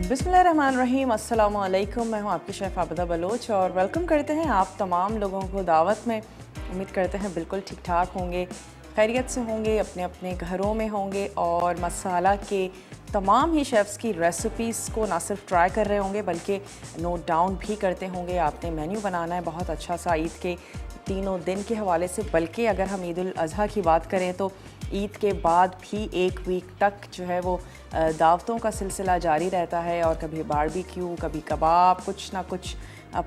बिस्मिल्लाहिर्रहमानिर्रहीम, अस्सलामु अलैकुम। मैं हूँ आपकी शेफ़ आबिदा बलोच और वेलकम करते हैं आप तमाम लोगों को दावत में। उम्मीद करते हैं बिल्कुल ठीक ठाक होंगे, खैरियत से होंगे, अपने अपने घरों में होंगे और मसाला के तमाम ही शेफ़्स की रेसिपीज़ को ना सिर्फ ट्राई कर रहे होंगे बल्कि नोट डाउन भी करते होंगे। आपने मेन्यू बनाना है बहुत अच्छा सा ईद के तीनों दिन के हवाले से, बल्कि अगर हम ईद उल अज़हा की बात करें तो ईद के बाद भी एक वीक तक जो है वो दावतों का सिलसिला जारी रहता है और कभी बारबेक्यू, कभी कबाब, कुछ ना कुछ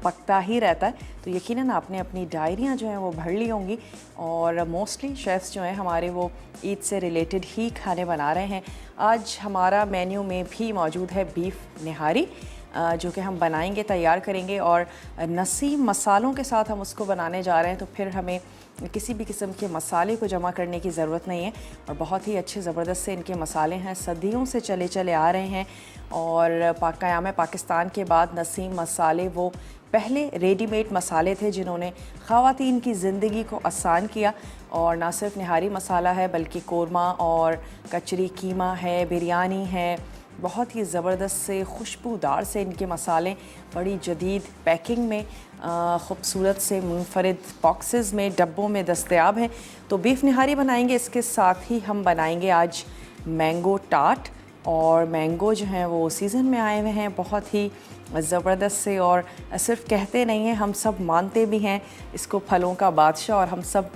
पकता ही रहता है। तो यकीनन आपने अपनी डायरियाँ जो हैं वो भर ली होंगी और मोस्टली शेफ़्स जो हैं हमारे वो ईद से रिलेटेड ही खाने बना रहे हैं। आज हमारा मेन्यू में भी मौजूद है बीफ निहारी, जो कि हम बनाएंगे, तैयार करेंगे और नसीम मसालों के साथ हम उसको बनाने जा रहे हैं। तो फिर हमें किसी भी किस्म के मसाले को जमा करने की ज़रूरत नहीं है और बहुत ही अच्छे ज़बरदस्त से इनके मसाले हैं, सदियों से चले चले आ रहे हैं। और क़याम पाकिस्तान के बाद नसीम मसाले वो पहले रेडीमेड मसाले थे जिन्होंने ख़वातीन की ज़िंदगी को आसान किया। और ना सिर्फ निहारी मसाला है बल्कि कोरमा और कचरी कीमा है, बिरयानी है, बहुत ही ज़बरदस्त से खुशबूदार से इनके मसाले बड़ी जदीद पैकिंग में ख़ूबसूरत से मुनफरिद बॉक्सेस में, डब्बों में दस्तयाब हैं। तो बीफ निहारी बनाएंगे, इसके साथ ही हम बनाएंगे आज मैंगो टार्ट। और मैंगो जो हैं वो सीज़न में आए हुए हैं, बहुत ही ज़बरदस्त से, और सिर्फ कहते नहीं हैं, हम सब मानते भी हैं इसको फलों का बादशाह, और हम सब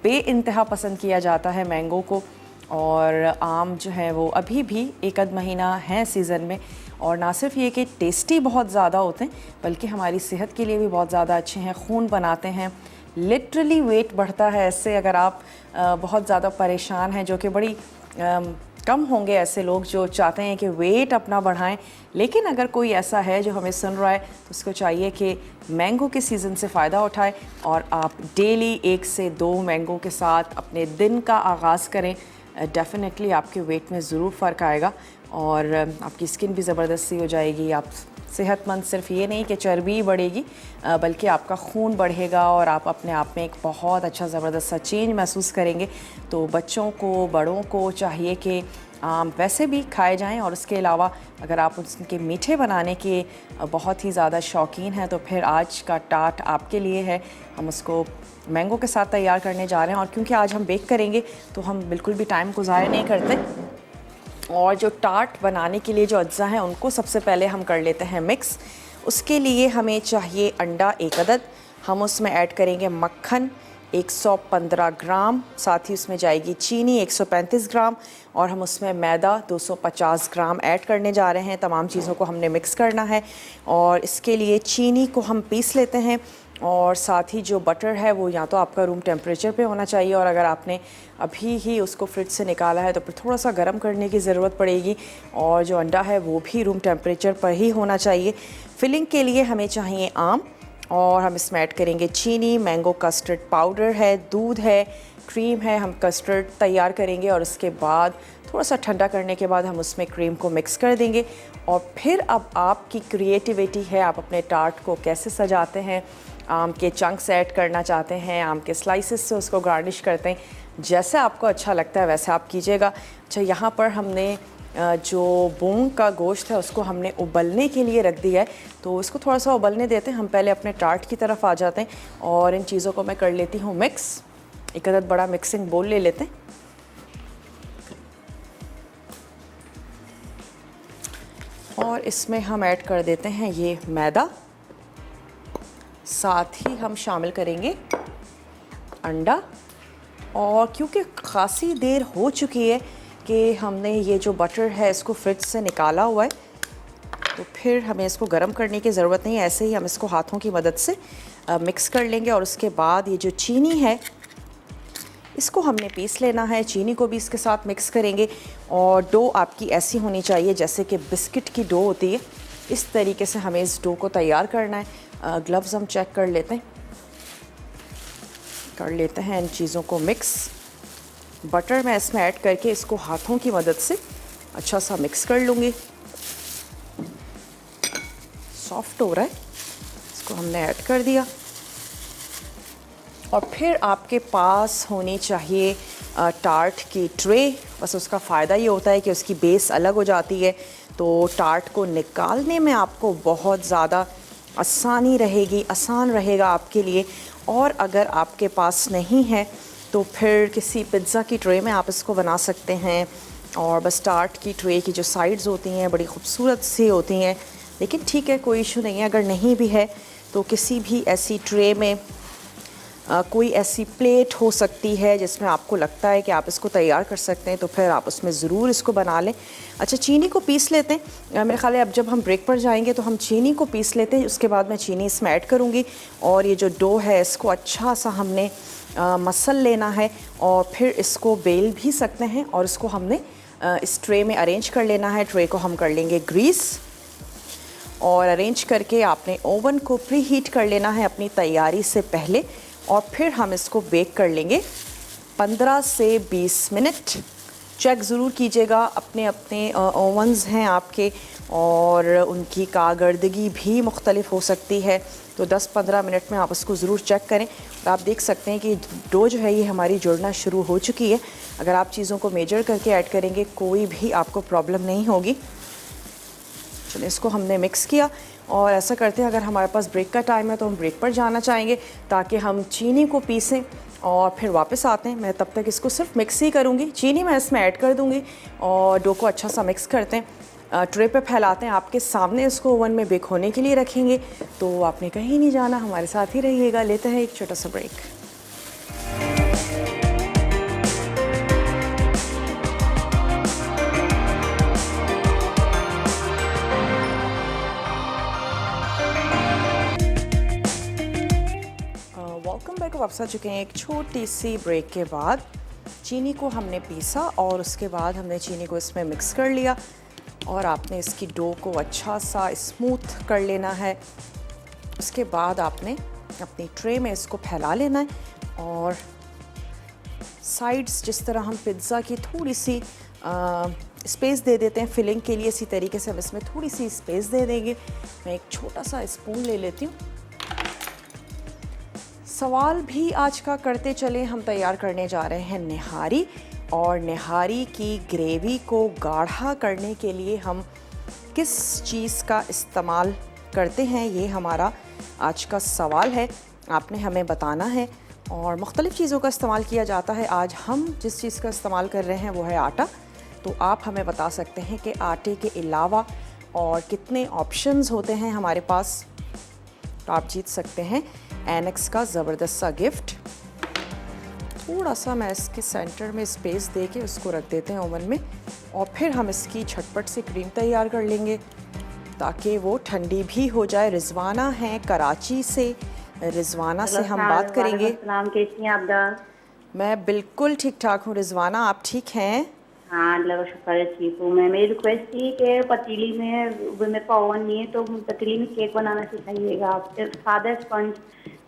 बेइंतहा पसंद किया जाता है मैंगो को। और आम जो है वो अभी भी एक आध महीना है सीज़न में, और ना सिर्फ ये कि टेस्टी बहुत ज़्यादा होते हैं बल्कि हमारी सेहत के लिए भी बहुत ज़्यादा अच्छे हैं, खून बनाते हैं, लिटरली वेट बढ़ता है इससे। अगर आप बहुत ज़्यादा परेशान हैं, जो कि बड़ी कम होंगे ऐसे लोग जो चाहते हैं कि वेट अपना बढ़ाएं, लेकिन अगर कोई ऐसा है जो हमें सुन रहा है तो उसको चाहिए कि मैंगो के सीज़न से फ़ायदा उठाए और आप डेली 1 से 2 मैंगो के साथ अपने दिन का आगाज़ करें। डेफ़िनेटली आपके वेट में ज़रूर फ़र्क आएगा और आपकी स्किन भी ज़बरदस्त सी हो जाएगी। आप सेहतमंद, सिर्फ ये नहीं कि चर्बी बढ़ेगी बल्कि आपका खून बढ़ेगा और आप अपने आप में एक बहुत अच्छा ज़बरदस्त सा चेंज महसूस करेंगे। तो बच्चों को, बड़ों को चाहिए कि आम वैसे भी खाए जाएं, और उसके अलावा अगर आप उनके मीठे बनाने के बहुत ही ज़्यादा शौकीन हैं तो फिर आज का टार्ट आपके लिए है। हम उसको मैंगो के साथ तैयार करने जा रहे हैं, और क्योंकि आज हम बेक करेंगे तो हम बिल्कुल भी टाइम को ज़ाया नहीं करते। और जो टार्ट बनाने के लिए जो अज्जा हैं उनको सबसे पहले हम कर लेते हैं मिक्स। उसके लिए हमें चाहिए अंडा 1 अदद, हम उसमें ऐड करेंगे मक्खन 115 ग्राम, साथ ही उसमें जाएगी चीनी 135 ग्राम, और हम उसमें मैदा 250 ग्राम ऐड करने जा रहे हैं। तमाम चीज़ों को हमने मिक्स करना है और इसके लिए चीनी को हम पीस लेते हैं। और साथ ही जो बटर है वो या तो आपका रूम टेम्परेचर पे होना चाहिए, और अगर आपने अभी ही उसको फ्रिज से निकाला है तो फिर थोड़ा सा गर्म करने की ज़रूरत पड़ेगी। और जो अंडा है वो भी रूम टेम्परेचर पर ही होना चाहिए। फिलिंग के लिए हमें चाहिए आम, और हम इसमें ऐड करेंगे चीनी, मैंगो कस्टर्ड पाउडर है, दूध है, क्रीम है। हम कस्टर्ड तैयार करेंगे और उसके बाद थोड़ा सा ठंडा करने के बाद हम उसमें क्रीम को मिक्स कर देंगे। और फिर अब आपकी क्रिएटिविटी है, आप अपने टार्ट को कैसे सजाते हैं। आम के चंक्स ऐड करना चाहते हैं, आम के स्लाइसेस से उसको गार्निश करते हैं, जैसे आपको अच्छा लगता है वैसे आप कीजिएगा। अच्छा, यहाँ पर हमने जो बोंग का गोश्त है उसको हमने उबलने के लिए रख दिया है, तो इसको थोड़ा सा उबलने देते हैं। हम पहले अपने टार्ट की तरफ आ जाते हैं और इन चीज़ों को मैं कर लेती हूँ मिक्स। एक अदद बड़ा मिक्सिंग बोल ले लेते हैं। और इसमें हम ऐड कर देते हैं ये मैदा, साथ ही हम शामिल करेंगे अंडा। और क्योंकि ख़ासी देर हो चुकी है कि हमने ये जो बटर है इसको फ्रिज से निकाला हुआ है, तो फिर हमें इसको गर्म करने की ज़रूरत नहीं है। ऐसे ही हम इसको हाथों की मदद से मिक्स कर लेंगे। और उसके बाद ये जो चीनी है इसको हमने पीस लेना है, चीनी को भी इसके साथ मिक्स करेंगे। और डो आपकी ऐसी होनी चाहिए जैसे कि बिस्किट की डो होती है, इस तरीके से हमें इस डो को तैयार करना है। ग्लव्स हम चेक कर लेते हैं इन चीज़ों को मिक्स। बटर मैं इसमें ऐड करके इसको हाथों की मदद से अच्छा सा मिक्स कर लूँगी। सॉफ्ट हो रहा है, इसको हमने ऐड कर दिया। और फिर आपके पास होनी चाहिए टार्ट की ट्रे। बस उसका फ़ायदा ये होता है कि उसकी बेस अलग हो जाती है, तो टार्ट को निकालने में आपको बहुत ज़्यादा आसानी रहेगी, आसान रहेगा आपके लिए। और अगर आपके पास नहीं है तो फिर किसी पिज़्ज़ा की ट्रे में आप इसको बना सकते हैं। और बस टार्ट की ट्रे की जो साइड्स होती हैं बड़ी खूबसूरत सी होती हैं, लेकिन ठीक है, कोई इशू नहीं है। अगर नहीं भी है तो किसी भी ऐसी ट्रे में कोई ऐसी प्लेट हो सकती है जिसमें आपको लगता है कि आप इसको तैयार कर सकते हैं, तो फिर आप उसमें ज़रूर इसको बना लें। अच्छा, चीनी को पीस लेते हैं। मेरे ख्याल है अब जब हम ब्रेक पर जाएंगे तो हम चीनी को पीस लेते हैं, उसके बाद मैं चीनी इसमें ऐड करूँगी। और ये जो डो है इसको अच्छा सा हमने मसल लेना है, और फिर इसको बेल भी सकते हैं, और इसको हमने इस ट्रे में अरेंज कर लेना है। ट्रे को हम कर लेंगे ग्रीस, और अरेंज करके आपने ओवन को प्री हीट कर लेना है अपनी तैयारी से पहले, और फिर हम इसको बेक कर लेंगे 15 से 20 मिनट। चेक ज़रूर कीजिएगा, अपने अपने ओवन्स हैं आपके और उनकी कारकर्दगी भी मुख्तलिफ हो सकती है, तो 10-15 मिनट में आप उसको ज़रूर चेक करें। और आप देख सकते हैं कि डो जो है ये हमारी जुड़ना शुरू हो चुकी है। अगर आप चीज़ों को मेजर करके ऐड करेंगे कोई भी आपको प्रॉब्लम नहीं होगी। चलिए, इसको हमने मिक्स किया, और ऐसा करते हैं अगर हमारे पास ब्रेक का टाइम है तो हम ब्रेक पर जाना चाहेंगे ताकि हम चीनी को पीसें और फिर वापस आते हैं। मैं तब तक इसको सिर्फ मिक्स ही करूँगी, चीनी मैं इसमें ऐड कर दूँगी, और डो को अच्छा सा मिक्स करते हैं, ट्रे पे फैलाते हैं, आपके सामने इसको ओवन में बेक होने के लिए रखेंगे। तो आपने कहीं नहीं जाना, हमारे साथ ही रहिएगा। लेते हैं एक छोटा सा ब्रेक। Welcome back. वापस आ चुके हैं एक छोटी सी ब्रेक के बाद। चीनी को हमने पीसा और उसके बाद हमने चीनी को इसमें मिक्स कर लिया, और आपने इसकी डो को अच्छा सा स्मूथ कर लेना है। उसके बाद आपने अपनी ट्रे में इसको फैला लेना है, और साइड्स जिस तरह हम पिज़्ज़ा की थोड़ी सी स्पेस दे देते हैं फिलिंग के लिए, इसी तरीके से हम इसमें थोड़ी सी स्पेस दे देंगे। मैं एक छोटा सा स्पून ले लेती हूँ। सवाल भी आज का करते चले, हम तैयार करने जा रहे हैं निहारी, और निहारी की ग्रेवी को गाढ़ा करने के लिए हम किस चीज़ का इस्तेमाल करते हैं, ये हमारा आज का सवाल है। आपने हमें बताना है, और मुख्तलिफ़ चीज़ों का इस्तेमाल किया जाता है। आज हम जिस चीज़ का इस्तेमाल कर रहे हैं वो है आटा, तो आप हमें बता सकते हैं कि आटे के अलावा और कितने ऑप्शंस होते हैं हमारे पास। तो आप जीत सकते हैं एनेक्स का ज़बरदस्त सा गिफ्ट। थोड़ा सा मैं इसके सेंटर में स्पेस दे के उसको रख देते हैं ओवन में, और फिर हम इसकी झटपट से क्रीम तैयार कर लेंगे ताकि वो ठंडी भी हो जाए। रिजवाना है कराची से, रिजवाना से हम बात करेंगे। कैसी हैं आप? मैं बिल्कुल ठीक ठाक हूँ रिजवाना, आप ठीक हैं? हाँ, अल्लाह का शुक्र है, ठीक हूँ मैं। मेरी रिक्वेस्ट थी कि पतीली में, मेरे पास ओवन नहीं है, तो पतीली में केक बनाना सिखाइएगा आप। सादा स्पंज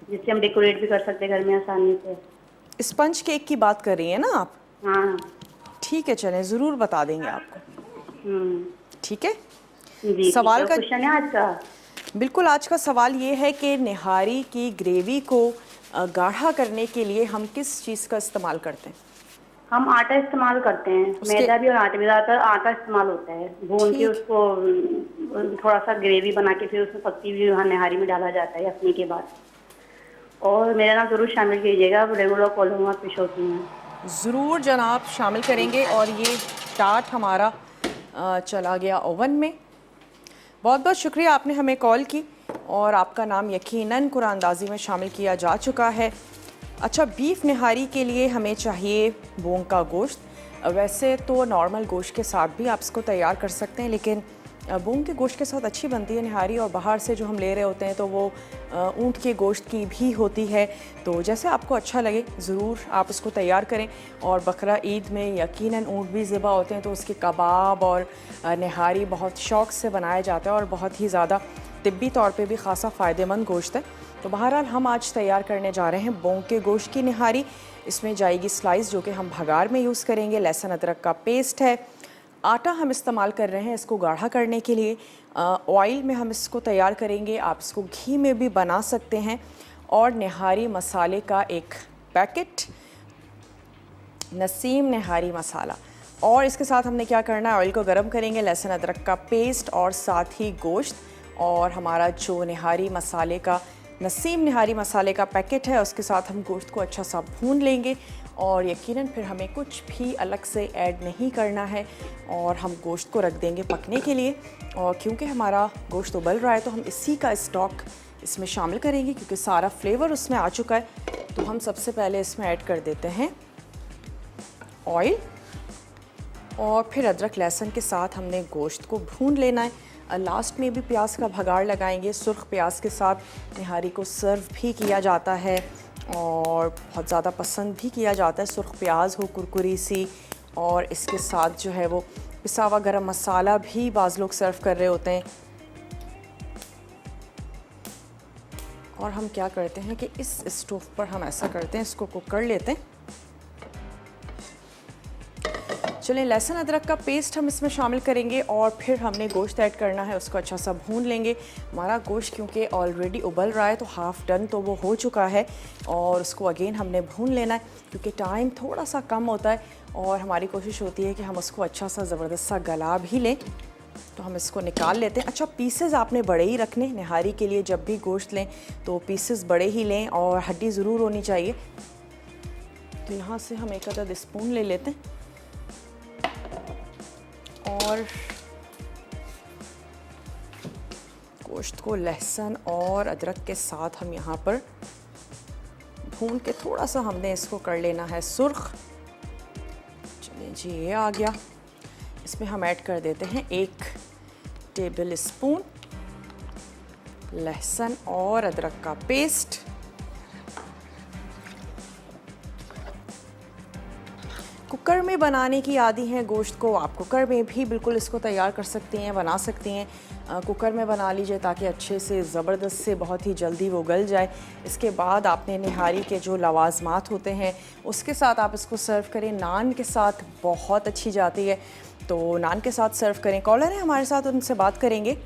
जिससे हम डेकोरेट भी कर सकते हैं घर में आसानी से। स्पंज केक की बात कर रही हैं ना आप? हाँ ठीक है, चलें, ज़रूर बता देंगे आपको। ठीक है, जी। सवाल का क्वेश्चन है आज का। बिल्कुल, आज का सवाल ये है कि निहारी की ग्रेवी को गाढ़ा करने के लिए हम किस चीज़ का इस्तेमाल करते हैं? हम आटा इस्तेमाल करते हैं, मैदा भी और आटे भी। ज़्यादातर आटा इस्तेमाल होता है, भून के उसको थोड़ा सा ग्रेवी बना के फिर उसमें पत्ती भी निहारी में डाला जाता है अपने के बाद। और मेरा नाम ज़रूर शामिल कीजिएगा, रेगुलर कॉलर पेश होती हैं। ज़रूर जनाब, शामिल करेंगे। और ये टार्ट हमारा चला गया ओवन में। बहुत बहुत शुक्रिया, आपने हमें कॉल की, और आपका नाम यकीनन कुरानंदाज़ी में शामिल किया जा चुका है। अच्छा, बीफ निहारी के लिए हमें चाहिए बोंग का गोश्त। वैसे तो नॉर्मल गोश्त के साथ भी आप इसको तैयार कर सकते हैं, लेकिन बोंग के गोश्त के साथ अच्छी बनती है निहारी। और बाहर से जो हम ले रहे होते हैं तो वो ऊँट के गोश्त की भी होती है। तो जैसे आपको अच्छा लगे ज़रूर आप उसको तैयार करें। और बकरा ईद में यकीनन ऊँट भी ज़िबा होते हैं, तो उसके कबाब और निहारी बहुत शौक़ से बनाया जाता है, और बहुत ही ज़्यादा तिब्बी तौर पे भी ख़ासा फ़ायदेमंद गोश्त है। तो बहरहाल हम आज तैयार करने जा रहे हैं बोंग के गोश्त की निहारी। इसमें जाएगी स्लाइस जो कि हम भगार में यूज़ करेंगे, लहसुन अदरक का पेस्ट है, आटा हम इस्तेमाल कर रहे हैं इसको गाढ़ा करने के लिए, ऑयल में हम इसको तैयार करेंगे, आप इसको घी में भी बना सकते हैं, और निहारी मसाले का एक पैकेट, नसीम निहारी मसाला। और इसके साथ हमने क्या करना है, ऑयल को गर्म करेंगे, लहसुन अदरक का पेस्ट और साथ ही गोश्त, और हमारा जो निहारी मसाले का नसीम निहारी मसाले का पैकेट है उसके साथ हम गोश्त को अच्छा सा भून लेंगे। और यकीनन फिर हमें कुछ भी अलग से ऐड नहीं करना है और हम गोश्त को रख देंगे पकने के लिए। और क्योंकि हमारा गोश्त उबल रहा है तो हम इसी का स्टॉक इसमें शामिल करेंगे, क्योंकि सारा फ्लेवर उसमें आ चुका है। तो हम सबसे पहले इसमें ऐड कर देते हैं ऑयल, और फिर अदरक लहसुन के साथ हमने गोश्त को भून लेना है। लास्ट में भी प्याज का भगाड़ लगाएंगे। सुर्ख प्याज के साथ निहारी को सर्व भी किया जाता है और बहुत ज़्यादा पसंद भी किया जाता है। सुर्ख प्याज हो कुरकुरी सी, और इसके साथ जो है वो पिसा हुआ गरम मसाला भी बाज़ लोग सर्व कर रहे होते हैं। और हम क्या करते हैं कि इस स्टोव पर हम ऐसा करते हैं, इसको कुक कर लेते हैं। चलिए, लहसुन अदरक का पेस्ट हम इसमें शामिल करेंगे और फिर हमने गोश्त ऐड करना है, उसको अच्छा सा भून लेंगे। हमारा गोश्त क्योंकि ऑलरेडी उबल रहा है तो हाफ़ डन तो वो हो चुका है, और उसको अगेन हमने भून लेना है क्योंकि टाइम थोड़ा सा कम होता है और हमारी कोशिश होती है कि हम उसको अच्छा सा ज़बरदस्त सा गला भी लें। तो हम इसको निकाल लेते हैं। अच्छा, पीसेस आपने बड़े ही रखने, निहारी के लिए जब भी गोश्त लें तो पीसेस बड़े ही लें और हड्डी ज़रूर होनी चाहिए। तो यहाँ से हम एक आधा स्पून ले लेते हैं और गोश्त को लहसुन और अदरक के साथ हम यहाँ पर भून के थोड़ा सा हमने इसको कर लेना है सुर्ख। चलिए जी, ये आ गया। इसमें हम ऐड कर देते हैं 1 टेबल स्पून लहसुन और अदरक का पेस्ट। कुकर में बनाने की आदी है गोश्त को, आप कुकर में भी बिल्कुल इसको तैयार कर सकती हैं, बना सकती हैं। कुकर में बना लीजिए ताकि अच्छे से ज़बरदस्त से बहुत ही जल्दी वो गल जाए। इसके बाद आपने निहारी के जो लवाजमात होते हैं उसके साथ आप इसको सर्व करें। नान के साथ बहुत अच्छी जाती है, तो नान के साथ सर्व करें। कॉलर है हमारे साथ, उनसे बात करेंगे।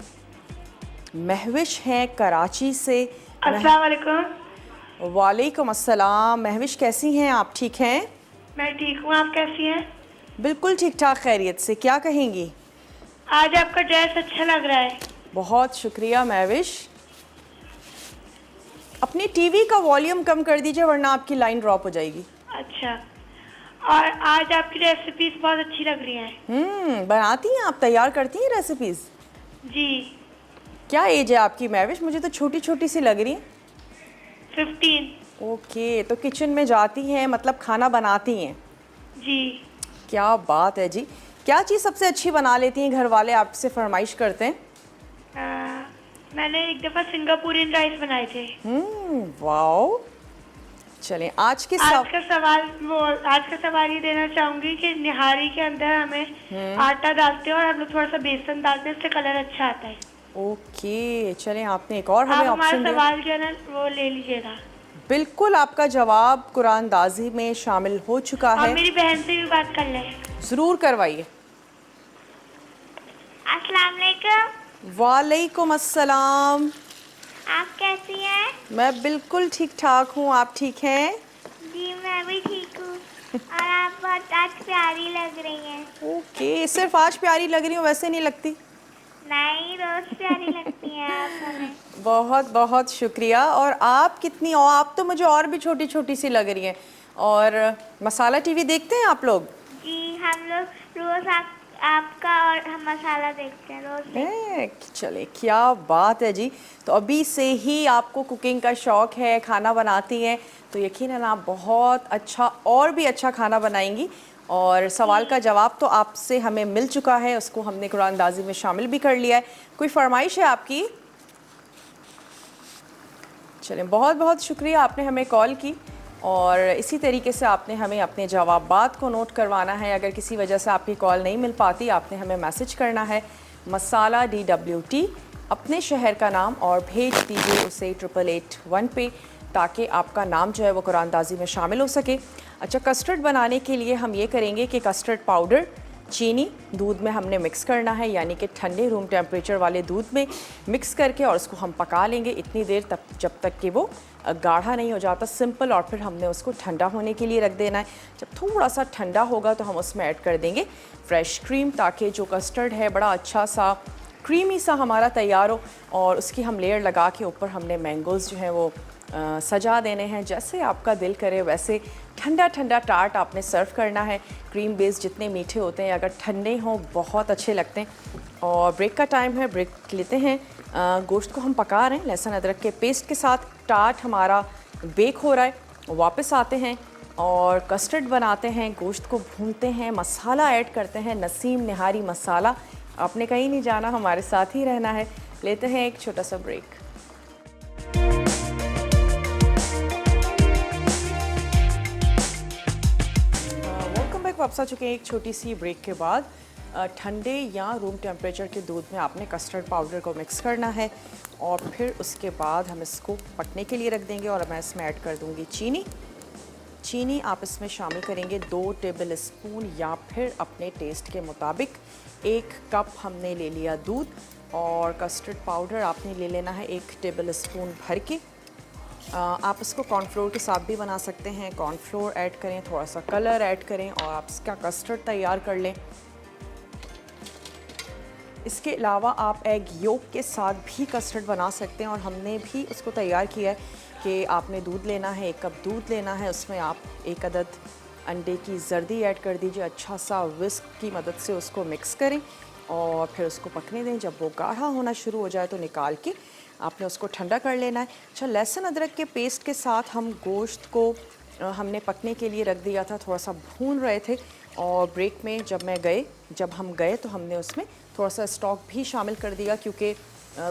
महविश हैं कराची से। अस्सलाम वालेकुम। वालेकुम अस्सलाम। महविश, कैसी हैं आप? ठीक हैं? मैं ठीक हूँ, आप कैसी हैं? बिल्कुल ठीक ठाक, खैरियत से। क्या कहेंगी? आज आपका ड्रेस अच्छा लग रहा है। बहुत शुक्रिया महविश। अपनी टीवी का वॉल्यूम कम कर दीजिए वरना आपकी लाइन ड्रॉप हो जाएगी। अच्छा, और आज आपकी रेसिपीज बहुत अच्छी लग रही हैं। बनाती हैं आप, तैयार करती हैं रेसिपीज? जी। क्या एज है आपकी महविश? मुझे तो छोटी छोटी सी लग रही है। 15। ओके, तो किचन में जाती हैं, मतलब खाना बनाती हैं? जी। क्या बात है जी। क्या चीज़ सबसे अच्छी बना लेती हैं? घर वाले आपसे फरमाइश करते हैं? मैंने एक दफ़ा सिंगापुरियन राइस बनाए थे। वाओ। चलें, आज का सवाल ये देना चाहूँगी कि निहारी के अंदर हमें आटा डालते हैं और हम लोग थोड़ा सा बेसन डालते हैं, इससे कलर अच्छा आता है। ओके, चलें, आपने एक और हमें आप ऑप्शन हमारा दिया। सवाल जो है ना वो ले लीजिएगा। बिल्कुल, आपका जवाब कुरानदाजी में शामिल हो चुका है। मेरी बहन से भी बात कर लें। ज़रूर करवाइए। अस्सलाम वालेकुम। वालेकुम अस्सलाम। आप कैसी हैं? मैं बिल्कुल ठीक ठाक हूँ, आप ठीक हैं? जी, मैं भी ठीक हूँ। और आप बहुत आज प्यारी लग रही हैं। ओके, सिर्फ आज प्यारी लग रही हूँ, वैसे नहीं लगती? नहीं, रोज प्यारी लगती हैं आप हमें। बहुत बहुत शुक्रिया। और आप कितनी, और आप तो मुझे और भी छोटी छोटी सी लग रही हैं। और मसाला टीवी देखते हैं आप लोग? जी, हम लोग रोज आपका और हम मसाला देखते हैं रोज। चले, क्या बात है जी। तो अभी से ही आपको कुकिंग का शौक है, खाना बनाती हैं, तो यकीनन आप बहुत अच्छा और भी अच्छा खाना बनाएंगी। और सवाल का जवाब तो आपसे हमें मिल चुका है, उसको हमने कुरानदाजी में शामिल भी कर लिया है। कोई फरमाइश है आपकी? चलें, बहुत बहुत शुक्रिया, आपने हमें कॉल की और इसी तरीके से आपने हमें अपने जवाबात को नोट करवाना है। अगर किसी वजह से आपकी कॉल नहीं मिल पाती, आपने हमें मैसेज करना है मसाला DWT, अपने शहर का नाम, और भेज दीजिए उसे 8881 पे, ताकि आपका नाम जो है वो कुरानदाजी में शामिल हो सके। अच्छा, कस्टर्ड बनाने के लिए हम ये करेंगे कि कस्टर्ड पाउडर चीनी दूध में हमने मिक्स करना है, यानी कि ठंडे रूम टेम्परेचर वाले दूध में मिक्स करके और उसको हम पका लेंगे इतनी देर तक जब तक कि वो गाढ़ा नहीं हो जाता सिंपल। और फिर हमने उसको ठंडा होने के लिए रख देना है। जब थोड़ा सा ठंडा होगा तो हम उसमें ऐड कर देंगे फ्रेश क्रीम, ताकि जो कस्टर्ड है बड़ा अच्छा सा क्रीमी सा हमारा तैयार हो। और उसकी हम लेयर लगा के ऊपर हमने मैंगोज़ जो हैं वो सजा देने हैं। जैसे आपका दिल करे वैसे ठंडा ठंडा टार्ट आपने सर्व करना है। क्रीम बेस्ड जितने मीठे होते हैं अगर ठंडे हों बहुत अच्छे लगते हैं। और ब्रेक का टाइम है, ब्रेक लेते हैं। गोश्त को हम पका रहे हैं लहसुन अदरक के पेस्ट के साथ। टार्ट हमारा बेक हो रहा है, वापस आते हैं और कस्टर्ड बनाते हैं। गोश्त को भूनते हैं, मसाला ऐड करते हैं, नसीम निहारी मसाला। आपने कहीं नहीं जाना, हमारे साथ ही रहना है। लेते हैं एक छोटा सा ब्रेक। वेलकम बैक, वापस आ चुके हैं एक छोटी सी ब्रेक के बाद। ठंडे या रूम टेम्परेचर के दूध में आपने कस्टर्ड पाउडर को मिक्स करना है और फिर उसके बाद हम इसको पकने के लिए रख देंगे। और मैं इसमें ऐड कर दूंगी चीनी आप इसमें शामिल करेंगे 2 टेबल स्पून या फिर अपने टेस्ट के मुताबिक। 1 कप हमने ले लिया दूध और कस्टर्ड पाउडर आपने ले लेना है 1 टेबल स्पून भर के। आप इसको कॉर्नफ्लोर के साथ भी बना सकते हैं। कॉर्नफ्लोर ऐड करें, थोड़ा सा कलर ऐड करें और आप इसका कस्टर्ड तैयार कर लें। इसके अलावा आप एग योक के साथ भी कस्टर्ड बना सकते हैं। और हमने भी उसको तैयार किया है कि आपने दूध लेना है, 1 कप दूध लेना है, उसमें आप 1 अदद अंडे की जर्दी ऐड कर दीजिए। अच्छा सा विस्क की मदद से उसको मिक्स करें और फिर उसको पकने दें। जब वो गाढ़ा होना शुरू हो जाए तो निकाल के आपने उसको ठंडा कर लेना है। अच्छा, लहसुन अदरक के पेस्ट के साथ हम गोश्त को हमने पकने के लिए रख दिया था, थोड़ा सा भून रहे थे। और ब्रेक में जब हम गए तो हमने उसमें थोड़ा सा स्टॉक भी शामिल कर दिया क्योंकि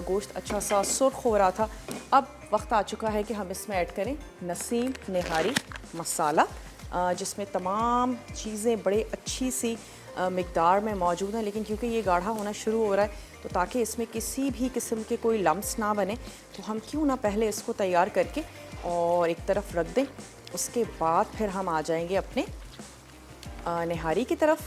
गोश्त अच्छा सा सुर्ख हो रहा था। अब वक्त आ चुका है कि हम इसमें ऐड करें नसीम निहारी मसाला, जिसमें तमाम चीज़ें बड़े अच्छी सी मिक़दार में मौजूद हैं। लेकिन क्योंकि ये गाढ़ा होना शुरू हो रहा है तो ताकि इसमें किसी भी किस्म के कोई लम्स ना बने तो हम क्यों ना पहले इसको तैयार करके और एक तरफ रख दें। उसके बाद फिर हम आ जाएंगे अपने निहारी की तरफ।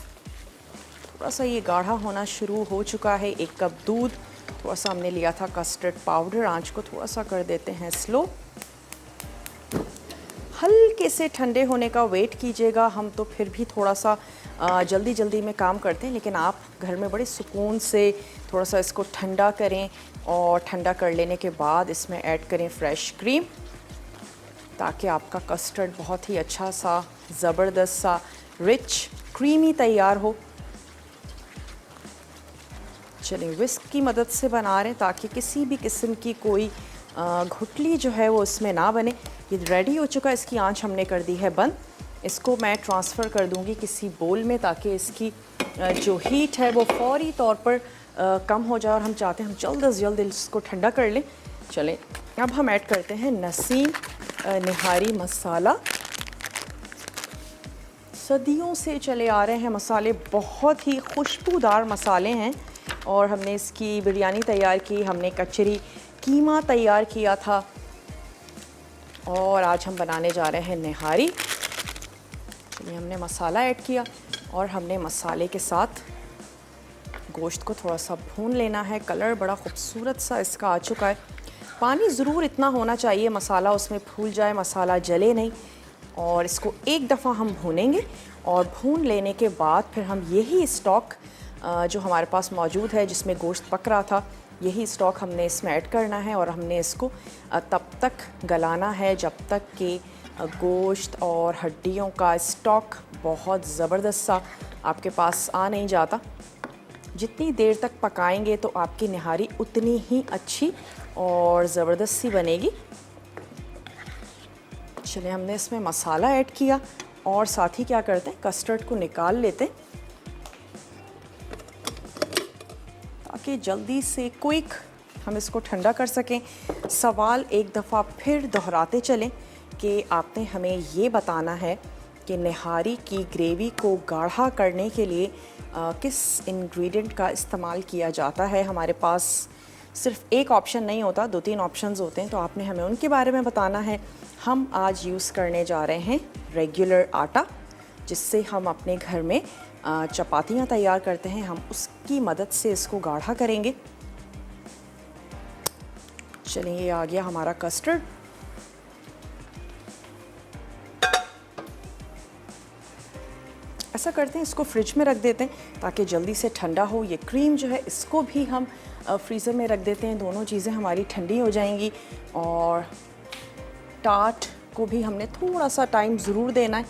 थोड़ा सा ये गाढ़ा होना शुरू हो चुका है। 1 कप दूध, थोड़ा सा हमने लिया था कस्टर्ड पाउडर। आंच को थोड़ा सा कर देते हैं स्लो। हल्के से ठंडे होने का वेट कीजिएगा। हम तो फिर भी थोड़ा सा जल्दी में काम करते हैं, लेकिन आप घर में बड़े सुकून से थोड़ा सा इसको ठंडा करें। और ठंडा कर लेने के बाद इसमें ऐड करें फ्रेश क्रीम, ताकि आपका कस्टर्ड बहुत ही अच्छा सा ज़बरदस्त सा रिच क्रीमी तैयार हो। चलिए, विस्क की मदद से बना रहे हैं ताकि किसी भी किस्म की कोई घुटली जो है वो इसमें ना बने। ये रेडी हो चुका है, इसकी आंच हमने कर दी है बंद। इसको मैं ट्रांसफ़र कर दूंगी किसी बोल में ताकि इसकी जो हीट है वो फौरी तौर पर कम हो जाए। और हम चाहते हैं हम जल्द से जल्द इसको ठंडा कर लें। चलें, अब हम ऐड करते हैं नसीम निहारी मसाला। सदियों से चले आ रहे हैं मसाले, बहुत ही खुशबूदार मसाले हैं। और हमने इसकी बिरयानी तैयार की, हमने कचरी कीमा तैयार किया था और आज हम बनाने जा रहे हैं निहारी। चलिए, हमने मसाला ऐड किया और हमने मसाले के साथ गोश्त को थोड़ा सा भून लेना है। कलर बड़ा खूबसूरत सा इसका आ चुका है। पानी ज़रूर इतना होना चाहिए मसाला उसमें फूल जाए, मसाला जले नहीं। और इसको एक दफ़ा हम भूनेंगे और भून लेने के बाद फिर हम यही स्टॉक जो हमारे पास मौजूद है जिसमें गोश्त पक रहा था, यही स्टॉक हमने इसमें ऐड करना है। और हमने इसको तब तक गलाना है जब तक कि गोश्त और हड्डियों का स्टॉक बहुत ज़बरदस्त सा आपके पास आ नहीं जाता। जितनी देर तक पकाएंगे तो आपकी निहारी उतनी ही अच्छी और ज़बरदस्त सी बनेगी। चलिए, हमने इसमें मसाला ऐड किया और साथ ही क्या करते हैं, कस्टर्ड को निकाल लेते हैं ताकि जल्दी से क्विक हम इसको ठंडा कर सकें। सवाल एक दफ़ा फिर दोहराते चलें कि आपने हमें ये बताना है कि निहारी की ग्रेवी को गाढ़ा करने के लिए किस इंग्रेडिएंट का इस्तेमाल किया जाता है। हमारे पास सिर्फ एक ऑप्शन नहीं होता, 2-3 ऑप्शंस होते हैं, तो आपने हमें उनके बारे में बताना है। हम आज यूज़ करने जा रहे हैं रेगुलर आटा, जिससे हम अपने घर में चपातियाँ तैयार करते हैं, हम उसकी मदद से इसको गाढ़ा करेंगे। चलिए, ये आ गया हमारा कस्टर्ड। ऐसा करते हैं, इसको फ्रिज में रख देते हैं ताकि जल्दी से ठंडा हो। ये क्रीम जो है इसको भी हम फ्रीज़र में रख देते हैं, दोनों चीज़ें हमारी ठंडी हो जाएंगी। और टार्ट को भी हमने थोड़ा सा टाइम ज़रूर देना है।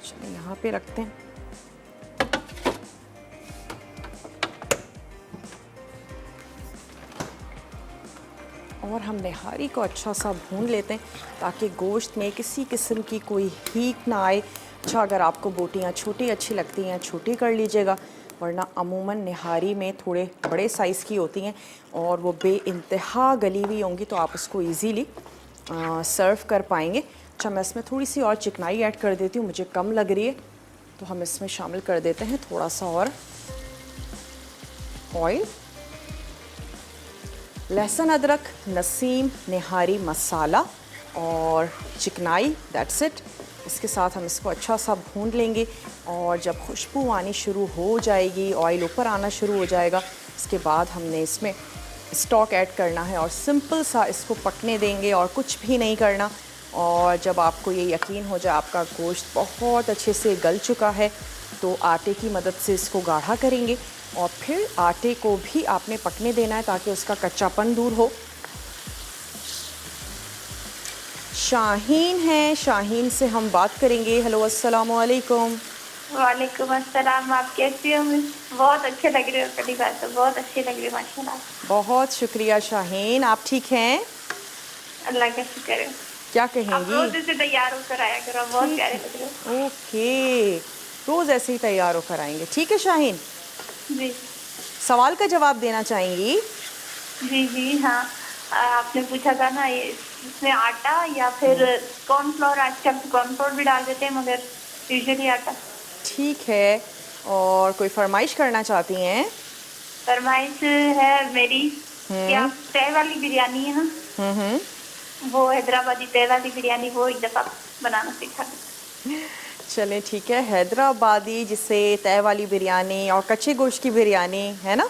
चलिए, यहाँ पे रखते हैं। और हम निहारी को अच्छा सा भून लेते हैं ताकि गोश्त में किसी किस्म की कोई हीट ना आए। अच्छा, अगर आपको बोटियाँ छोटी अच्छी लगती हैं छोटी कर लीजिएगा, वरना अमूमन निहारी में थोड़े बड़े साइज़ की होती हैं और वो बेइंतहा गली हुई होंगी, तो आप उसको इजीली सर्व कर पाएंगे। अच्छा, मैं इसमें थोड़ी सी और चिकनाई ऐड कर देती हूँ, मुझे कम लग रही है, तो हम इसमें शामिल कर देते हैं थोड़ा सा और ऑयल। लहसुन अदरक नसीम निहारी मसाला और चिकनाई, दैट्स इट। इसके साथ हम इसको अच्छा सा भून लेंगे और जब खुशबू आनी शुरू हो जाएगी, ऑयल ऊपर आना शुरू हो जाएगा, इसके बाद हमने इसमें स्टॉक ऐड करना है और सिंपल सा इसको पकने देंगे और कुछ भी नहीं करना। और जब आपको ये यकीन हो जाए आपका गोश्त बहुत अच्छे से गल चुका है, तो आटे की मदद से इसको गाढ़ा करेंगे और फिर आटे को भी आपने पकने देना है ताकि उसका कच्चापन दूर हो। शाहीन है, शाहीन से हम बात करेंगे। हेलो, अस्सलाम वालेकुम। वालेकुम अस्सलाम। आप कैसी हो? बहुत अच्छे लग रहे हो, पहली बात तो बहुत अच्छी लग रही है माशाल्लाह। बहुत शुक्रिया शाहीन, आप ठीक हैं? अल्लाह का शुक्र है। क्या आप कहेंगी? रोज ऐसे तैयार होकर आया करो, बहुत प्यारे लग रहे हो। ओके, रोज़ ऐसे ही तैयार होकर आएंगे। ठीक है शाहीन, जी सवाल का जवाब देना चाहेंगी? जी जी हाँ। आपने पूछा था ना ये इसमें आटा या फिर कॉर्नफ्लोर, आजकल कॉर्नफ्लोर भी डाल देते हैं मगर यूजुअली आटा। ठीक है, और कोई फरमाइश करना चाहती हैं? फरमाइश है मेरी कि आप तय वाली बिरयानी है ना, वो हैदराबादी तय वाली बिरयानी, वो एक दफ़ा बनाना सीखा दो। चलें, ठीक है। हैदराबादी जिसे तय वाली बिरयानी और कच्चे गोश्त की बिरयानी है ना?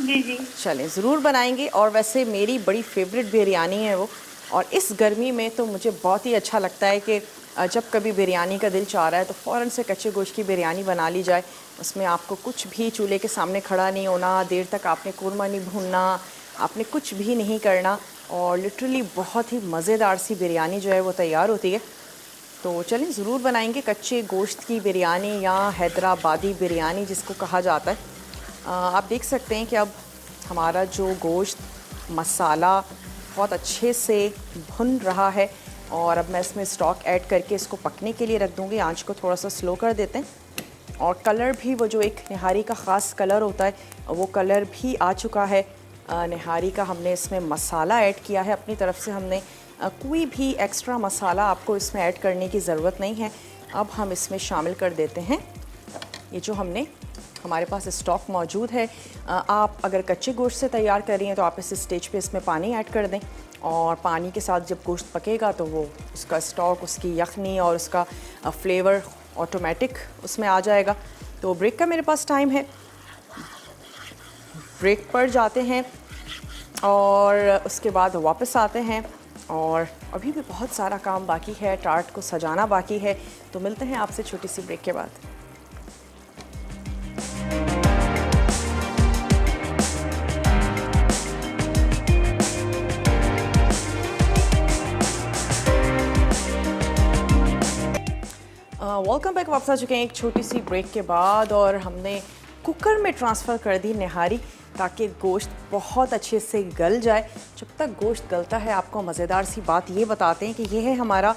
जी जी चलें, ज़रूर बनाएंगे। और वैसे मेरी बड़ी फेवरेट बिरयानी है वो, और इस गर्मी में तो मुझे बहुत ही अच्छा लगता है कि जब कभी बिरयानी का दिल चाह रहा है तो फ़ौरन से कच्चे गोश्त की बिरयानी बना ली जाए। उसमें आपको कुछ भी चूल्हे के सामने खड़ा नहीं होना, देर तक आपने कोरमा नहीं भूनना, आपने कुछ भी नहीं करना, और लिटरली बहुत ही मज़ेदार सी बिरयानी जो है वो तैयार होती है। तो चलें, ज़रूर बनाएंगे कच्चे गोश्त की बिरयानी या हैदराबादी बिरयानी जिसको कहा जाता है। आप देख सकते हैं कि अब हमारा जो गोश्त मसाला बहुत अच्छे से भुन रहा है, और अब मैं इसमें स्टॉक ऐड करके इसको पकने के लिए रख दूँगी। आंच को थोड़ा सा स्लो कर देते हैं, और कलर भी वो जो एक निहारी का ख़ास कलर होता है वो कलर भी आ चुका है। निहारी का हमने इसमें मसाला ऐड किया है अपनी तरफ से, हमने कोई भी एक्स्ट्रा मसाला आपको इसमें ऐड करने की ज़रूरत नहीं है। अब हम इसमें शामिल कर देते हैं ये जो हमारे पास स्टॉक मौजूद है। आप अगर कच्चे गोश्त से तैयार कर रही हैं तो आप इस स्टेज पे इसमें पानी ऐड कर दें, और पानी के साथ जब गोश्त पकेगा तो वो उसका स्टॉक, उसकी यखनी और उसका फ्लेवर ऑटोमेटिक उसमें आ जाएगा। तो ब्रेक का मेरे पास टाइम है, ब्रेक पर जाते हैं और उसके बाद वापस आते हैं, और अभी भी बहुत सारा काम बाकी है, टार्ट को सजाना बाकी है। तो मिलते हैं आपसे छोटी सी ब्रेक के बाद। Welcome back. वापस आ चुके हैं एक छोटी सी ब्रेक के बाद, और हमने कुकर में ट्रांसफ़र कर दी निहारी ताकि गोश्त बहुत अच्छे से गल जाए। जब तक गोश्त गलता है आपको मज़ेदार सी बात ये बताते हैं कि ये है हमारा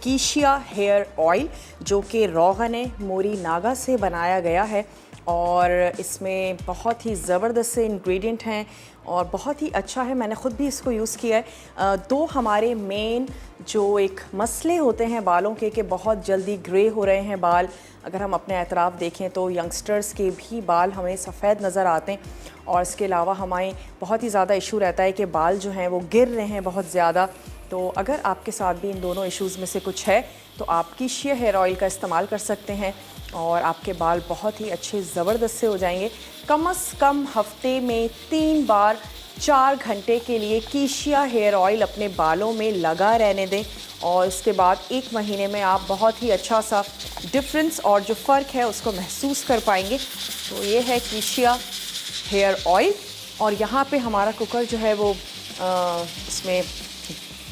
कीशिया हेयर ऑयल, जो कि रोगन मोरी नागा से बनाया गया है, और इसमें बहुत ही ज़बरदस्त से इंग्रेडिएंट हैं और बहुत ही अच्छा है। मैंने ख़ुद भी इसको यूज़ किया है। दो हमारे मेन जो एक मसले होते हैं बालों के कि बहुत जल्दी ग्रे हो रहे हैं बाल, अगर हम अपने एतराफ़ देखें तो यंगस्टर्स के भी बाल हमें सफ़ेद नज़र आते हैं, और इसके अलावा हमें बहुत ही ज़्यादा इशू रहता है कि बाल जो हैं वो गिर रहे हैं बहुत ज़्यादा। तो अगर आपके साथ भी इन दोनों इश्यूज़ में से कुछ है तो आप कीशिया हेयर ऑयल का इस्तेमाल कर सकते हैं, और आपके बाल बहुत ही अच्छे ज़बरदस्त से हो जाएंगे। कम से कम हफ्ते में 3 बार 4 घंटे के लिए कीशिया हेयर ऑयल अपने बालों में लगा रहने दें और इसके बाद 1 महीने में आप बहुत ही अच्छा सा डिफरेंस और जो फ़र्क है उसको महसूस कर पाएंगे। तो ये है कीशिया हेयर ऑयल। और यहाँ पे हमारा कुकर जो है वो इसमें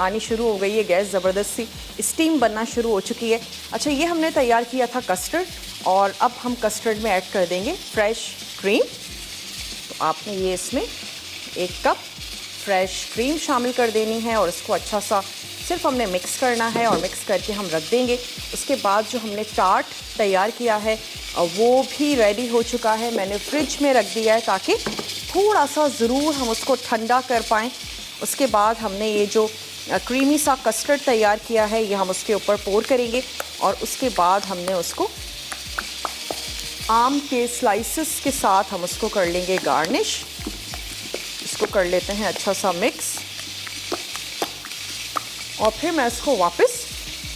आनी शुरू हो गई है, गैस ज़बरदस्त सी स्टीम बनना शुरू हो चुकी है। अच्छा, ये हमने तैयार किया था कस्टर्ड और अब हम कस्टर्ड में ऐड कर देंगे फ्रेश क्रीम। तो आपने ये इसमें 1 कप फ्रेश क्रीम शामिल कर देनी है और इसको अच्छा सा सिर्फ हमने मिक्स करना है और मिक्स करके हम रख देंगे। उसके बाद जो हमने टार्ट तैयार किया है वो भी रेडी हो चुका है, मैंने फ्रिज में रख दिया है ताकि थोड़ा सा ज़रूर हम उसको ठंडा कर पाएँ। उसके बाद हमने ये जो क्रीमी सा कस्टर्ड तैयार किया है ये हम उसके ऊपर पोर करेंगे और उसके बाद हमने उसको आम के स्लाइसेस के साथ हम उसको कर लेंगे गार्निश। इसको कर लेते हैं अच्छा सा मिक्स और फिर मैं इसको वापस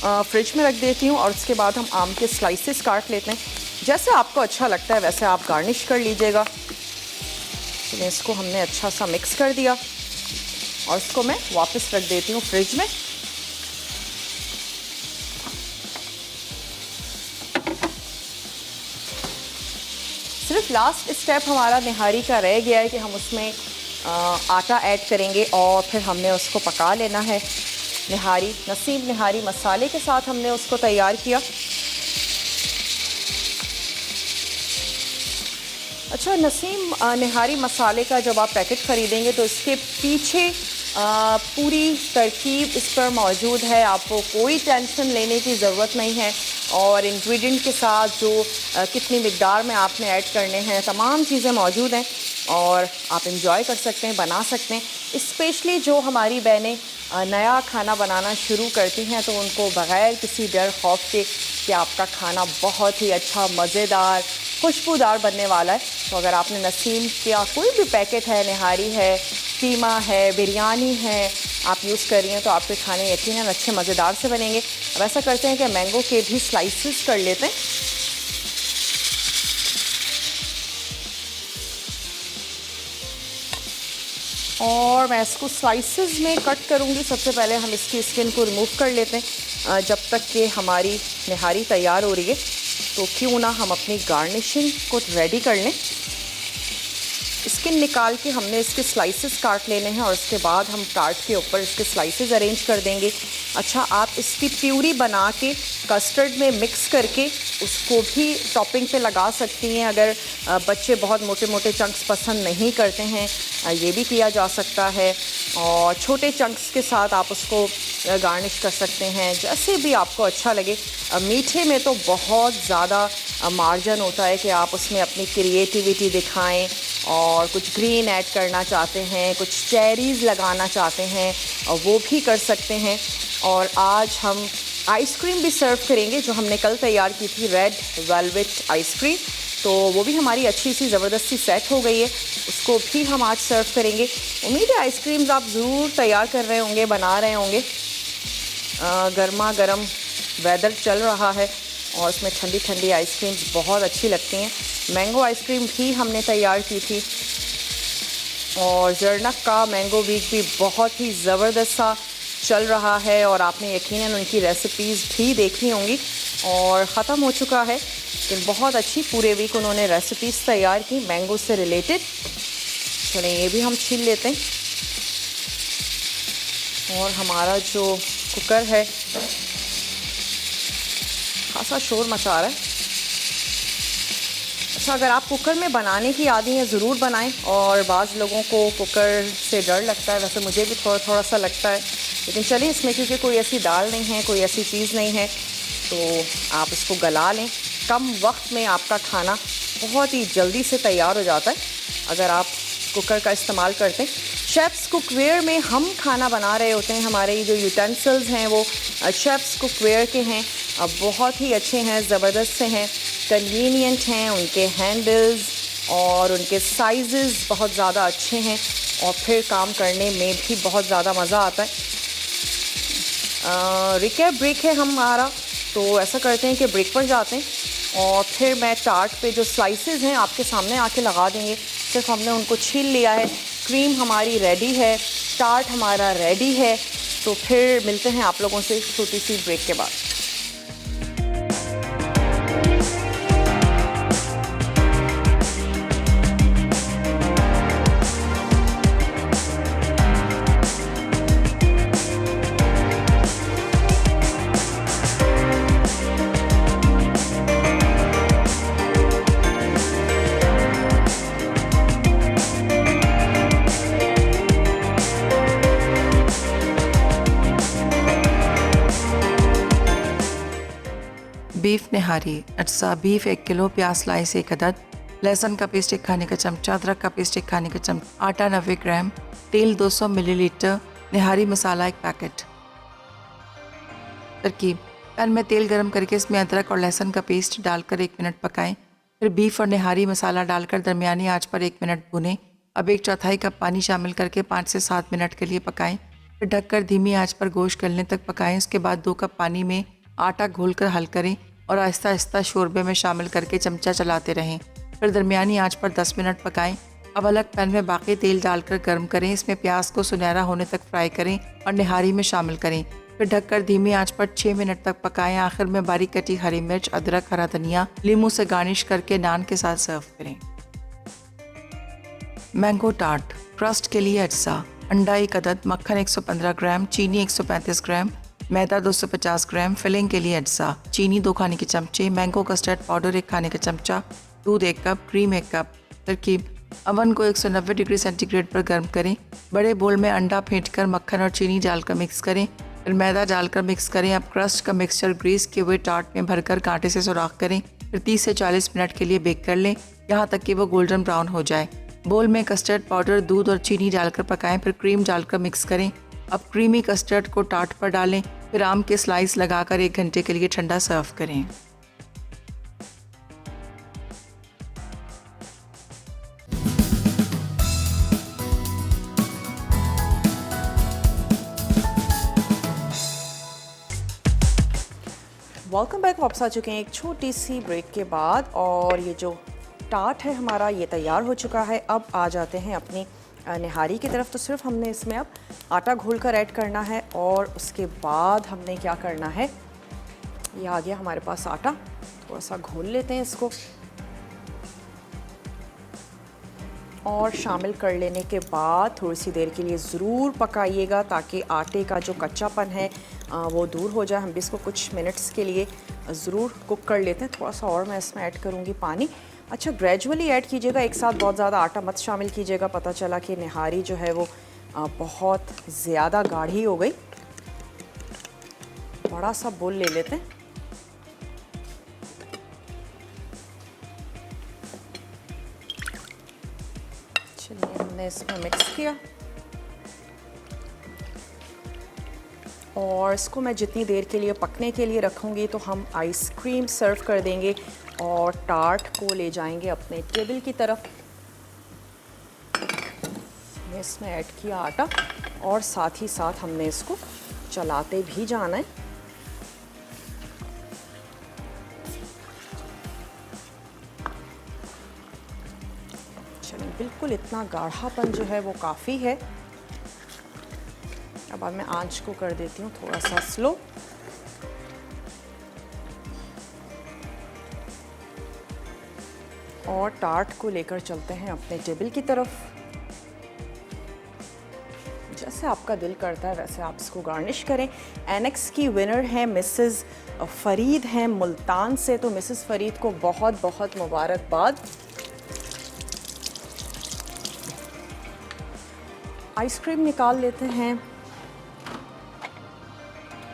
फ्रिज में रख देती हूँ और उसके बाद हम आम के स्लाइसेस काट लेते हैं। जैसे आपको अच्छा लगता है वैसे आप गार्निश कर लीजिएगा। तो इसको हमने अच्छा सा मिक्स कर दिया और इसको मैं वापस रख देती हूँ फ्रिज में। सिर्फ लास्ट स्टेप हमारा निहारी का रह गया है कि हम उसमें आटा ऐड करेंगे और फिर हमने उसको पका लेना है। निहारी नसीम निहारी मसाले के साथ हमने उसको तैयार किया। अच्छा, नसीम निहारी मसाले का जब आप पैकेट ख़रीदेंगे तो इसके पीछे पूरी तरकीब इस पर मौजूद है, आपको कोई टेंशन लेने की ज़रूरत नहीं है। और इंग्रेडिएंट के साथ जो कितनी मिक़दार में आपने ऐड करने हैं तमाम चीज़ें मौजूद हैं और आप इंजॉय कर सकते हैं, बना सकते हैं। स्पेशली जो हमारी बहनें नया खाना बनाना शुरू करती हैं तो उनको बग़ैर किसी डर खौफ के कि आपका खाना बहुत ही अच्छा, मज़ेदार, खुशबूदार बनने वाला है। तो अगर आपने नसीम का कोई भी पैकेट है, निहारी है, कीमा है, बिरयानी है, आप यूज़ कर रही हैं तो आपके खाने यकीनन अच्छे मज़ेदार से बनेंगे। अब ऐसा करते हैं कि मैंगो के भी स्लाइसेस कर लेते हैं। और मैं इसको स्लाइसेस में कट करूँगी। सबसे पहले हम इसकी स्किन को रिमूव कर लेते हैं जब तक कि हमारी निहारी तैयार हो रही है। तो क्यों ना हम अपनी गार्निशिंग को रेडी कर लें। स्किन निकाल के हमने इसके स्लाइसेस काट लेने हैं और उसके बाद हम टार्ट के ऊपर इसके स्लाइसेस अरेंज कर देंगे। अच्छा, आप इसकी प्यूरी बना के कस्टर्ड में मिक्स करके उसको भी टॉपिंग पे लगा सकती हैं। अगर बच्चे बहुत मोटे मोटे चंक्स पसंद नहीं करते हैं ये भी किया जा सकता है और छोटे चंक्स के साथ आप उसको गार्निश कर सकते हैं, जैसे भी आपको अच्छा लगे। मीठे में तो बहुत ज़्यादा मार्जिन होता है कि आप उसमें अपनी क्रिएटिविटी दिखाएं और कुछ ग्रीन ऐड करना चाहते हैं, कुछ चेरीज़ लगाना चाहते हैं और वो भी कर सकते हैं। और आज हम आइसक्रीम भी सर्व करेंगे जो हमने कल तैयार की थी, रेड वेलवेट आइसक्रीम। तो वो भी हमारी अच्छी सी ज़बरदस्ती सेट हो गई है, उसको भी हम आज सर्व करेंगे। उम्मीद है आइसक्रीम्स आप ज़रूर तैयार कर रहे होंगे, बना रहे होंगे। गर्मा गर्म वेदर चल रहा है और उसमें ठंडी ठंडी आइसक्रीम्स बहुत अच्छी लगती हैं। मैंगो आइसक्रीम भी हमने तैयार की थी और ज़रनक का मैंगो वीक भी बहुत ही ज़बरदस्त सा चल रहा है और आपने यकीनन उनकी रेसिपीज़ भी देखी होंगी और ख़त्म हो चुका है, लेकिन बहुत अच्छी पूरे वीक उन्होंने रेसिपीज़ तैयार की मैंगो से रिलेटेड। चलें ये भी हम छील लेते हैं। और हमारा जो कुकर है खासा शोर मचा रहा है। अच्छा, अगर आप कुकर में बनाने की आदी हैं ज़रूर बनाएं और बाज़ लोगों को कुकर से डर लगता है, वैसे मुझे भी थोड़ा सा लगता है, लेकिन चलिए इसमें क्योंकि कोई ऐसी दाल नहीं है, कोई ऐसी चीज़ नहीं है, तो आप इसको गला लें। कम वक्त में आपका खाना बहुत ही जल्दी से तैयार हो जाता है अगर आप कुकर का इस्तेमाल करते हैं। शेफ़्स कुकवेयर में हम खाना बना रहे होते हैं, हमारे जो यूटेंसिल्स हैं वो शेफ़्स कुकवेयर के हैं, अब बहुत ही अच्छे हैं, ज़बरदस्त से हैं, कन्वीनियंट हैं, उनके हैंडल्स और उनके साइज़ेस बहुत ज़्यादा अच्छे हैं और फिर काम करने में भी बहुत ज़्यादा मज़ा आता है। रिकैप ब्रेक है हमारा, तो ऐसा करते हैं कि ब्रेक पर जाते हैं और फिर मैं टार्ट पे जो स्लाइसेस हैं आपके सामने आके लगा देंगे, सिर्फ हमने उनको छील लिया है। क्रीम हमारी रेडी है, टार्ट हमारा रेडी है। तो फिर मिलते हैं आप लोगों से छोटी सी ब्रेक के बाद। बीफ निहारी अज्जा बीफ 1 किलो, प्याज स्लाइस 1 अदद, लहसुन का पेस्ट 1 खाने का चमचा, अदरक का पेस्ट 1 खाने का चमचा, आटा 90 ग्राम, तेल 200 मिलीलीटर, निहारी मसाला 1 पैकेट। तरकीब: पैन में तेल गरम करके इसमें अदरक और लहसुन का पेस्ट डालकर 1 मिनट पकाएं। फिर बीफ और निहारी मसाला डालकर दरमियानी आंच पर 1 मिनट भूनें। अब 1/4 कप पानी शामिल करके 5 से 7 मिनट के लिए पकाएं। फिर ढककर धीमी आंच पर गोश्त गलने तक पकाएं। उसके बाद 2 कप पानी में आटा घोलकर हल करें और आहिस्ता आहिस्ता शोरबे में शामिल करके चमचा चलाते रहें। फिर दरमियानी आंच पर 10 मिनट पकाएं। अब अलग पैन में बाकी तेल डालकर गर्म करें। इसमें प्याज को सुनहरा होने तक फ्राई करें और निहारी में शामिल करें। फिर ढककर धीमी आंच पर 6 मिनट तक पकाएं। आखिर में बारीक कटी हरी मिर्च, अदरक, हरा धनिया, लीमू से गार्निश करके नान के साथ सर्व करें। Mango tart. क्रस्ट के लिए अज्जा: अंडा 1 अदद, मक्खन 115 ग्राम, चीनी 135 ग्राम, मैदा 250 ग्राम। फिलिंग के लिए अज्जा: चीनी 2 खाने के चमचे, मैंगो कस्टर्ड पाउडर 1 खाने का चमचा, दूध 1 कप, क्रीम 1 कप। तरकीब: अवन को 190 डिग्री सेंटीग्रेड पर गर्म करें। बड़े बोल में अंडा फेंटकर मक्खन और चीनी डालकर मिक्स करें। फिर मैदा डालकर मिक्स करें। अब क्रस्ट का मिक्सचर ग्रीस किए हुए टार्ट में भरकर कांटे से सुराख करें। फिर 30 से 40 मिनट के लिए बेक कर लें, यहाँ तक कि वो गोल्डन ब्राउन हो जाए। बोल में कस्टर्ड पाउडर, दूध और चीनी डालकर पकाएं। फिर क्रीम डालकर मिक्स करें। अब क्रीमी कस्टर्ड को टार्ट पर डालें। फिर आम के स्लाइस लगाकर 1 घंटे के लिए ठंडा सर्व करें। Welcome back. वापस आ चुके हैं एक छोटी सी ब्रेक के बाद और ये जो टार्ट है हमारा ये तैयार हो चुका है। अब आ जाते हैं अपनी निहारी की तरफ। तो सिर्फ हमने इसमें अब आटा घोल कर ऐड करना है और उसके बाद हमने क्या करना है, ये आ गया हमारे पास आटा। थोड़ा सा घोल लेते हैं इसको और शामिल कर लेने के बाद थोड़ी सी देर के लिए ज़रूर पकाइएगा ताकि आटे का जो कच्चापन है वो दूर हो जाए। हम भी इसको कुछ मिनट्स के लिए ज़रूर कुक कर लेते हैं। थोड़ा सा और मैं इसमें ऐड करूँगी पानी। अच्छा, ग्रेजुअली ऐड कीजिएगा, एक साथ बहुत ज़्यादा आटा मत शामिल कीजिएगा। पता चला कि निहारी जो है वो बहुत ज़्यादा गाढ़ी हो गई। बड़ा सा बोल ले लेते हैं। चलिए, हमने इसमें मिक्स किया और इसको मैं जितनी देर के लिए पकने के लिए रखूँगी तो हम आइसक्रीम सर्व कर देंगे और टार्ट को ले जाएंगे अपने टेबल की तरफ। हमने इसमें ऐड किया आटा और साथ ही साथ हमने इसको चलाते भी जाना है। चलिए, बिल्कुल इतना गाढ़ापन जो है वो काफ़ी है। अब मैं आंच को कर देती हूँ थोड़ा सा स्लो। और टार्ट को लेकर चलते हैं अपने टेबल की तरफ। जैसे आपका दिल करता है वैसे आप इसको गार्निश करें। एनेक्स की विनर हैं मिसेस फरीद हैं मुल्तान से, तो मिसेस फरीद को बहुत बहुत मुबारकबाद। आइसक्रीम निकाल लेते हैं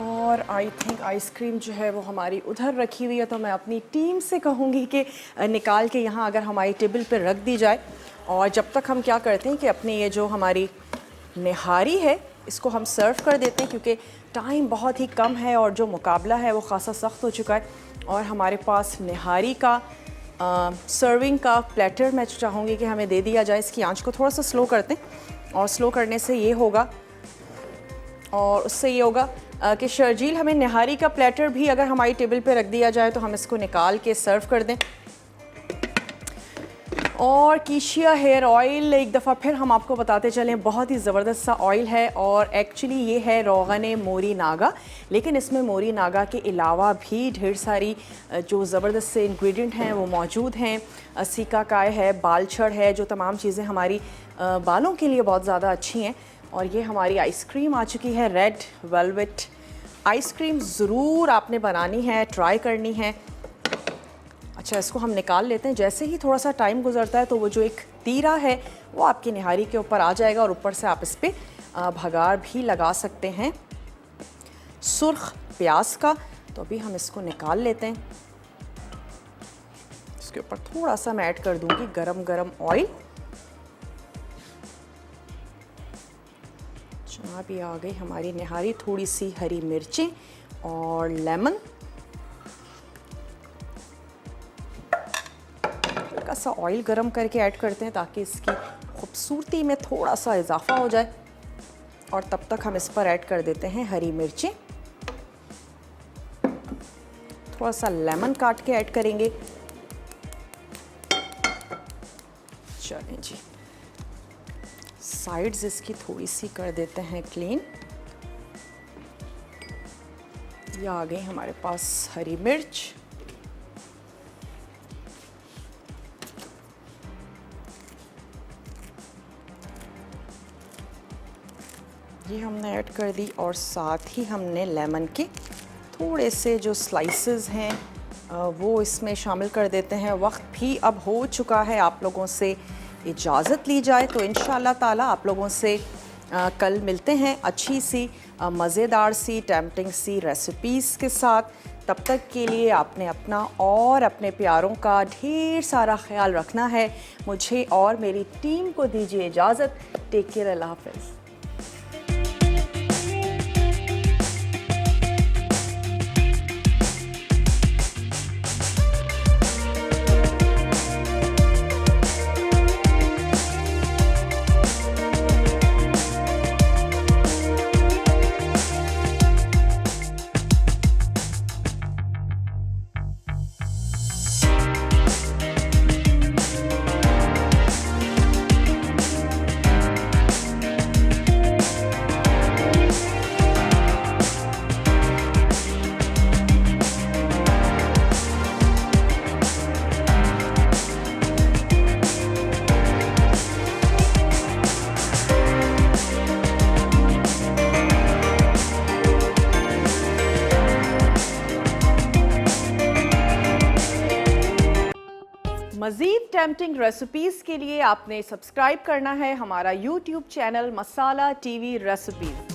और आई थिंक आइसक्रीम जो है वो हमारी उधर रखी हुई है, तो मैं अपनी टीम से कहूँगी कि निकाल के यहाँ अगर हमारी टेबल पर रख दी जाए। और जब तक हम क्या करते हैं कि अपनी ये जो हमारी निहारी है इसको हम सर्व कर देते हैं, क्योंकि टाइम बहुत ही कम है और जो मुकाबला है वो ख़ासा सख्त हो चुका है। और हमारे पास निहारी का सर्विंग का प्लेटर मैं चाहूँगी कि हमें दे दिया जाए। इसकी आंच को थोड़ा सा स्लो करते हैं और स्लो करने से ये होगा और उससे ये होगा कि शर्जील हमें निहारी का प्लेटर भी अगर हमारी टेबल पे रख दिया जाए तो हम इसको निकाल के सर्व कर दें। और कीशिया हेयर ऑयल एक दफ़ा फिर हम आपको बताते चलें, बहुत ही ज़बरदस्त सा ऑयल है और एक्चुअली ये है रोगन मोरी नागा, लेकिन इसमें मोरी नागा के अलावा भी ढेर सारी जो ज़बरदस्त से इंग्रेडिएंट हैं वो मौजूद हैं। सीकाकाई है, बालछड़ है, जो तमाम चीज़ें हमारी बालों के लिए बहुत ज़्यादा अच्छी हैं। और ये हमारी आइसक्रीम आ चुकी है, रेड वेलवेट आइसक्रीम ज़रूर आपने बनानी है, ट्राई करनी है। अच्छा, इसको हम निकाल लेते हैं। जैसे ही थोड़ा सा टाइम गुजरता है तो वो जो एक तीरा है वो आपकी निहारी के ऊपर आ जाएगा और ऊपर से आप इस पर भगार भी लगा सकते हैं सुर्ख प्याज का। तो अभी हम इसको निकाल लेते हैं। इसके ऊपर थोड़ा सा मैं ऐड कर दूंगी गरम गरम ऑयल। जहाँ भी आ गई हमारी निहारी, थोड़ी सी हरी मिर्चें और लेमन, हल्का सा ऑयल गरम करके ऐड करते हैं ताकि इसकी खूबसूरती में थोड़ा सा इजाफा हो जाए। और तब तक हम इस पर ऐड कर देते हैं हरी मिर्चें, थोड़ा सा लेमन काट के ऐड करेंगे। चलें जी, साइड्स इसकी थोड़ी सी कर देते हैं क्लीन। ये आ गई हमारे पास हरी मिर्च, ये हमने ऐड कर दी और साथ ही हमने लेमन के थोड़े से जो स्लाइसेस हैं वो इसमें शामिल कर देते हैं। वक्त भी अब हो चुका है आप लोगों से इजाज़त ली जाए, तो इंशाअल्लाह ताला आप लोगों से कल मिलते हैं अच्छी सी मज़ेदार सी टेम्पटिंग सी रेसिपीज़ के साथ। तब तक के लिए आपने अपना और अपने प्यारों का ढेर सारा ख्याल रखना है। मुझे और मेरी टीम को दीजिए इजाज़त। टेक केयर, अल्लाह हाफ़िज़। मज़ीद टेम्पटिंग रेसिपीज़ के लिए आपने सब्सक्राइब करना है हमारा YouTube चैनल मसाला TV रेसिपीज़।